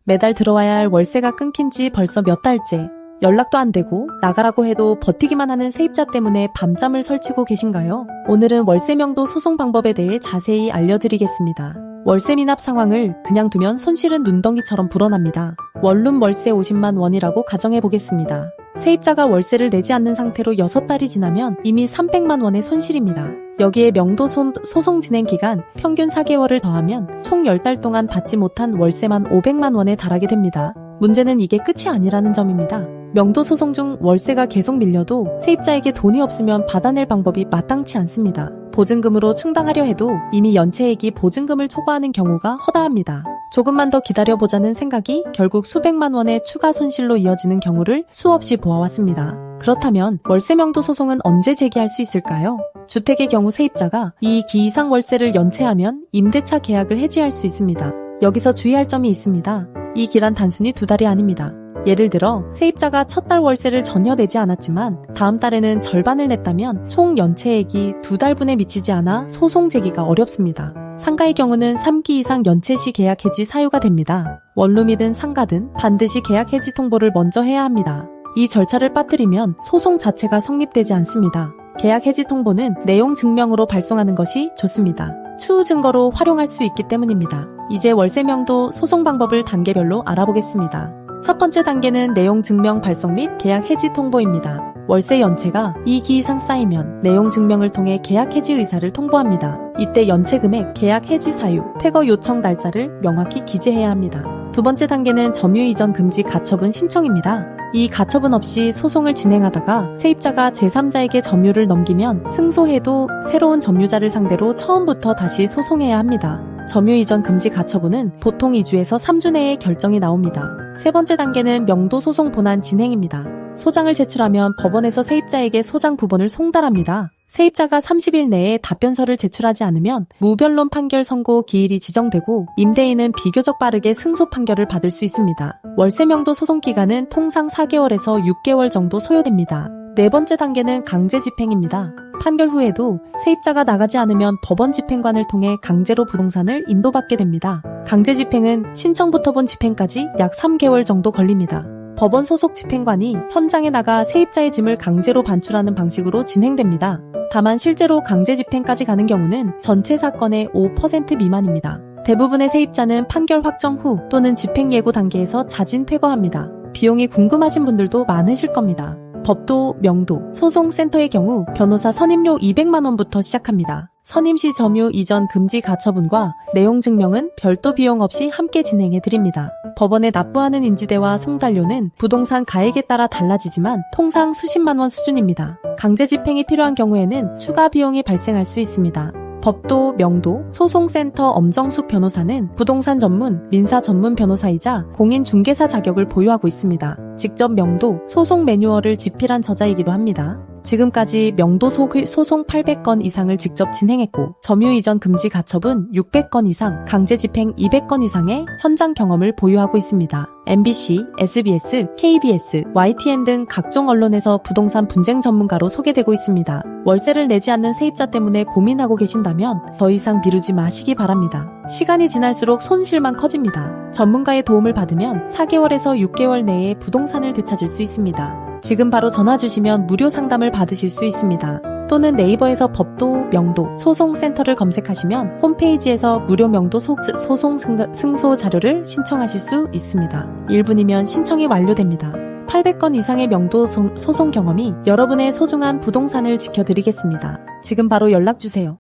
매달 들어와야 할 월세가 끊긴 지 벌써 몇 달째. 연락도 안 되고 나가라고 해도 버티기만 하는 세입자 때문에 밤잠을 설치고 계신가요? 오늘은 월세 명도 소송 방법에 대해 자세히 알려드리겠습니다. 월세 미납 상황을 그냥 두면 손실은 눈덩이처럼 불어납니다. 원룸 월세 50만 원이라고 가정해 보겠습니다. 세입자가 월세를 내지 않는 상태로 6달이 지나면 이미 300만 원의 손실입니다. 여기에 명도 소송 진행 기간 평균 4개월을 더하면 총 10달 동안 받지 못한 월세만 500만 원에 달하게 됩니다. 문제는 이게 끝이 아니라는 점입니다. 명도 소송 중 월세가 계속 밀려도 세입자에게 돈이 없으면 받아낼 방법이 마땅치 않습니다. 보증금으로 충당하려 해도 이미 연체액이 보증금을 초과하는 경우가 허다합니다. 조금만 더 기다려보자는 생각이 결국 수백만 원의 추가 손실로 이어지는 경우를 수없이 보아왔습니다. 그렇다면 월세 명도 소송은 언제 제기할 수 있을까요? 주택의 경우 세입자가 이 기 이상 월세를 연체하면 임대차 계약을 해지할 수 있습니다. 여기서 주의할 점이 있습니다. 이 기란 단순히 2달이 아닙니다. 예를 들어 세입자가 첫 달 월세를 전혀 내지 않았지만 다음 달에는 절반을 냈다면 총 연체액이 2달분에 미치지 않아 소송 제기가 어렵습니다. 상가의 경우는 3기 이상 연체 시 계약 해지 사유가 됩니다. 원룸이든 상가든 반드시 계약 해지 통보를 먼저 해야 합니다. 이 절차를 빠뜨리면 소송 자체가 성립되지 않습니다. 계약 해지 통보는 내용 증명으로 발송하는 것이 좋습니다. 추후 증거로 활용할 수 있기 때문입니다. 이제 월세 명도 소송 방법을 단계별로 알아보겠습니다. 첫 번째 단계는 내용 증명 발송 및 계약 해지 통보입니다. 월세 연체가 2기 이상 쌓이면 내용 증명을 통해 계약 해지 의사를 통보합니다. 이때 연체 금액, 계약 해지 사유, 퇴거 요청 날짜를 명확히 기재해야 합니다. 두 번째 단계는 점유 이전 금지 가처분 신청입니다. 이 가처분 없이 소송을 진행하다가 세입자가 제3자에게 점유를 넘기면 승소해도 새로운 점유자를 상대로 처음부터 다시 소송해야 합니다. 점유 이전 금지 가처분은 보통 2주에서 3주 내에 결정이 나옵니다. 세 번째 단계는 명도 소송 본안 진행입니다. 소장을 제출하면 법원에서 세입자에게 소장 부본을 송달합니다. 세입자가 30일 내에 답변서를 제출하지 않으면 무변론 판결 선고 기일이 지정되고 임대인은 비교적 빠르게 승소 판결을 받을 수 있습니다. 월세 명도 소송 기간은 통상 4개월에서 6개월 정도 소요됩니다. 네 번째 단계는 강제 집행입니다. 판결 후에도 세입자가 나가지 않으면 법원 집행관을 통해 강제로 부동산을 인도받게 됩니다. 강제 집행은 신청부터 본 집행까지 약 3개월 정도 걸립니다. 법원 소속 집행관이 현장에 나가 세입자의 짐을 강제로 반출하는 방식으로 진행됩니다. 다만 실제로 강제 집행까지 가는 경우는 전체 사건의 5% 미만입니다. 대부분의 세입자는 판결 확정 후 또는 집행 예고 단계에서 자진 퇴거합니다. 비용이 궁금하신 분들도 많으실 겁니다. 법도, 명도, 소송센터의 경우 변호사 선임료 200만 원부터 시작합니다. 선임 시 점유 이전 금지 가처분과 내용 증명은 별도 비용 없이 함께 진행해 드립니다. 법원에 납부하는 인지대와 송달료는 부동산 가액에 따라 달라지지만 통상 수십만 원 수준입니다. 강제 집행이 필요한 경우에는 추가 비용이 발생할 수 있습니다. 법도, 명도, 소송센터 엄정숙 변호사는 부동산 전문, 민사 전문 변호사이자 공인중개사 자격을 보유하고 있습니다. 직접 명도, 소송 매뉴얼을 집필한 저자이기도 합니다. 지금까지 명도 소송 800건 이상을 직접 진행했고 점유 이전 금지 가처분 600건 이상, 강제 집행 200건 이상의 현장 경험을 보유하고 있습니다. MBC, SBS, KBS, YTN 등 각종 언론에서 부동산 분쟁 전문가로 소개되고 있습니다. 월세를 내지 않는 세입자 때문에 고민하고 계신다면 더 이상 미루지 마시기 바랍니다. 시간이 지날수록 손실만 커집니다. 전문가의 도움을 받으면 4개월에서 6개월 내에 부동산을 되찾을 수 있습니다. 지금 바로 전화 주시면 무료 상담을 받으실 수 있습니다. 또는 네이버에서 법도, 명도, 소송센터를 검색하시면 홈페이지에서 무료 명도 소송 승소 자료를 신청하실 수 있습니다. 1분이면 신청이 완료됩니다. 800건 이상의 명도 소송 경험이 여러분의 소중한 부동산을 지켜드리겠습니다. 지금 바로 연락 주세요.